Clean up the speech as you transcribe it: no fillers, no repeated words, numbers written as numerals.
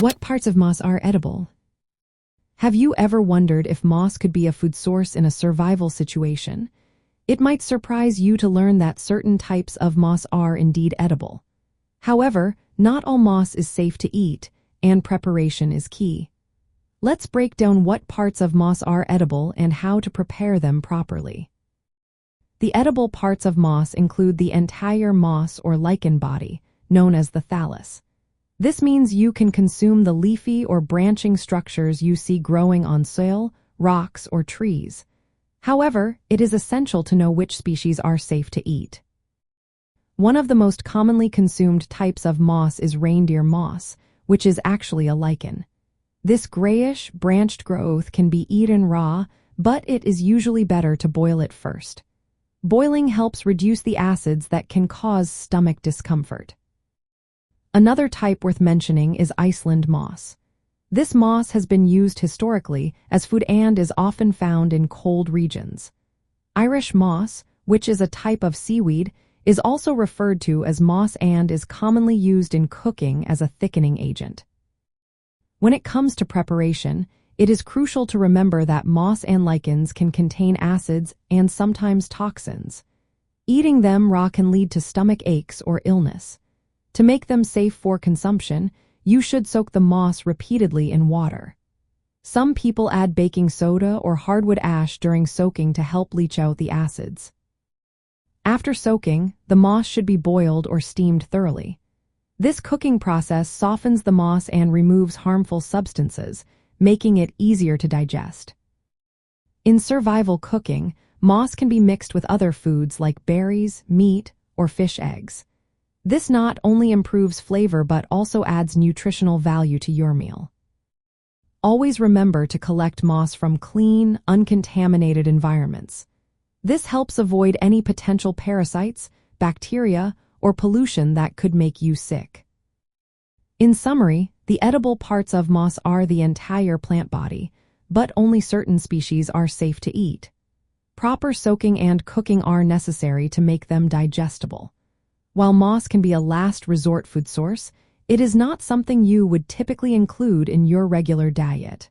What parts of moss are edible? Have you ever wondered if moss could be a food source in a survival situation? It might surprise you to learn that certain types of moss are indeed edible. However, not all moss is safe to eat, and preparation is key. Let's break down what parts of moss are edible and how to prepare them properly. The edible parts of moss include the entire moss or lichen body, known as the thallus. This means you can consume the leafy or branching structures you see growing on soil, rocks, or trees. However, it is essential to know which species are safe to eat. One of the most commonly consumed types of moss is reindeer moss, which is actually a lichen. This grayish, branched growth can be eaten raw, but it is usually better to boil it first. Boiling helps reduce the acids that can cause stomach discomfort. Another type worth mentioning is Iceland moss. This moss has been used historically as food and is often found in cold regions. Irish moss, which is a type of seaweed, is also referred to as moss and is commonly used in cooking as a thickening agent. When it comes to preparation, it is crucial to remember that moss and lichens can contain acids and sometimes toxins. Eating them raw can lead to stomach aches or illness. To make them safe for consumption, you should soak the moss repeatedly in water. Some people add baking soda or hardwood ash during soaking to help leach out the acids. After soaking, the moss should be boiled or steamed thoroughly. This cooking process softens the moss and removes harmful substances, making it easier to digest. In survival cooking, moss can be mixed with other foods like berries, meat, or fish eggs. This not only improves flavor but also adds nutritional value to your meal. Always remember to collect moss from clean, uncontaminated environments. This helps avoid any potential parasites, bacteria, or pollution that could make you sick. In summary, the edible parts of moss are the entire plant body, but only certain species are safe to eat. Proper soaking and cooking are necessary to make them digestible. While moss can be a last resort food source, it is not something you would typically include in your regular diet.